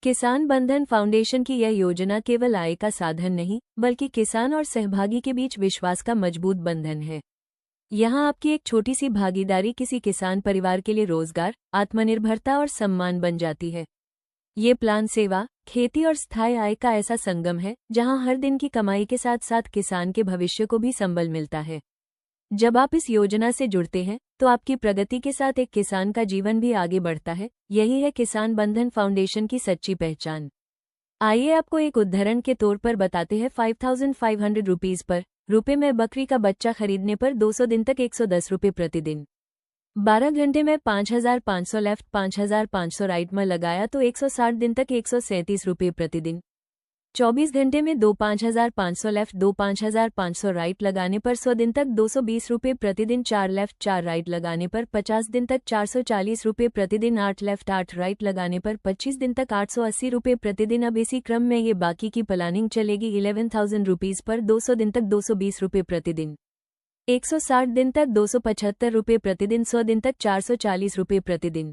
किसान बंधन फाउंडेशन की यह योजना केवल आय का साधन नहीं, बल्कि किसान और सहभागी के बीच विश्वास का मजबूत बंधन है। यहाँ आपकी एक छोटी सी भागीदारी किसी किसान परिवार के लिए रोजगार, आत्मनिर्भरता और सम्मान बन जाती है। ये प्लान सेवा, खेती और स्थायी आय का ऐसा संगम है जहाँ हर दिन की कमाई के साथ साथ किसान के भविष्य को भी संबल मिलता है। जब आप इस योजना से जुड़ते हैं तो आपकी प्रगति के साथ एक किसान का जीवन भी आगे बढ़ता है। यही है किसान बंधन फाउंडेशन की सच्ची पहचान। आइए आपको एक उदाहरण के तौर पर बताते हैं। 5500 रुपीज पर रुपए में बकरी का बच्चा खरीदने पर 200 दिन तक 110 रुपये प्रतिदिन। 12 घंटे में 5500 लेफ्ट 5500 राइट में लगाया तो 160 दिन तक 137 रुपये प्रतिदिन। 24 घंटे में 5500 लेफ्ट 5500 राइट लगाने पर 100 दिन तक 220 रुपये प्रतिदिन। 4 लेफ्ट 4 राइट लगाने पर 50 दिन तक 440 रुपये प्रतिदिन। 8 लेफ्ट 8 राइट लगाने पर 25 दिन तक 880 रुपये प्रतिदिन। अब इसी क्रम में ये बाकी की प्लानिंग चलेगी। 11,000 रुपीज पर 200 दिन तक 220 रुपये प्रतिदिन। 160 दिन तक 275 रुपये प्रतिदिन। 100 दिन तक 440 रुपये प्रतिदिन।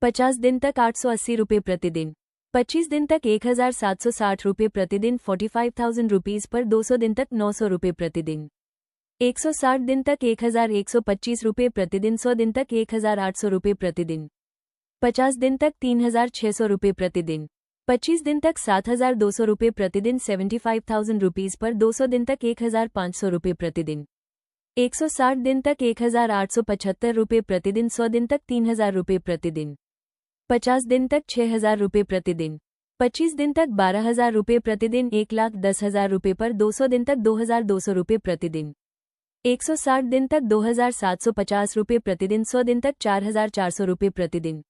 50 दिन तक 880 रुपये प्रतिदिन। 25 दिन तक 1,760 रुपये प्रतिदिन। 45,000 रुपीज पर 200 दिन तक 900 रुपये प्रतिदिन। 160 दिन तक 1,125 रुपये प्रतिदिन। 100 दिन तक 1,800 रुपये प्रतिदिन। 50 दिन तक 3,600 रुपये प्रतिदिन। 25 दिन तक 7,200 रुपये प्रतिदिन। 75,000 रुपीज पर 200 दिन तक 1,500 रुपये प्रतिदिन। 160 दिन तक 1,875 रुपये प्रतिदिन। 100 दिन तक 3,000 रुपये प्रतिदिन। 50 दिन तक 6,000 रुपये प्रतिदिन। 25 दिन तक 12,000 रुपये प्रतिदिन। 1,10,000 रुपये पर 200 दिन तक 2,200 रुपये प्रतिदिन। 160 दिन तक 2,750 रुपये प्रतिदिन। 100 दिन तक 4,400 रुपये प्रतिदिन।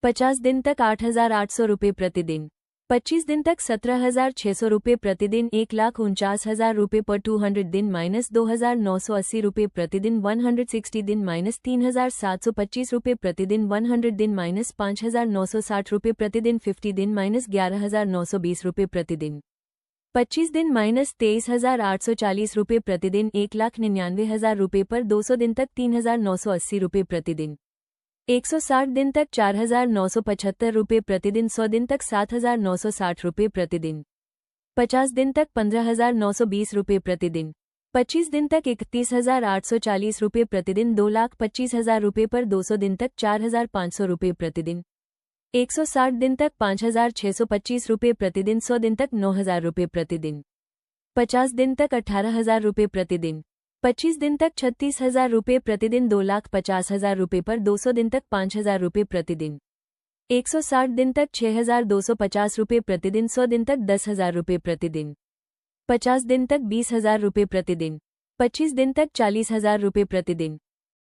50 दिन तक 8,800 रुपये प्रतिदिन। 25 दिन तक 17,600 रुपये प्रतिदिन। 1,49,000 रुपये पर 200 दिन माइनस 2,980 रुपये प्रतिदिन। 160 दिन माइनस 3,725 रुपये प्रतिदिन। 100 दिन माइनस 5,960 रुपये प्रतिदिन। 50 दिन माइनस 11,920 रुपये प्रतिदिन। 25 दिन माइनस 23,840 रुपये प्रतिदिन। 1,99,000 रुपये पर 200 दिन तक 3,980 रुपये प्रतिदिन। 160 दिन तक 4,975 रुपये प्रतिदिन। 100 दिन तक 7,960 रुपये प्रतिदिन। 50 दिन तक 15,920 रुपये प्रतिदिन। 25 दिन तक 31,840 रुपये प्रतिदिन। 2,25,000 रुपये पर 200 दिन तक 4,500 रुपये प्रतिदिन। 160 दिन तक 5,625 रुपये प्रतिदिन। 100 दिन तक 9,000 रुपये प्रतिदिन। 50 दिन तक 18,000 रुपये प्रतिदिन। 25 दिन तक 36,000 रुपये प्रतिदिन। 2,50,000 रुपये पर 200 दिन तक 5,000 रुपये प्रतिदिन। 160 दिन तक 6,250 रुपये प्रतिदिन। 100 दिन तक 10,000 रुपये प्रतिदिन। 50 दिन तक 20,000 रुपये प्रतिदिन। 25 दिन तक 40,000 रुपये प्रतिदिन।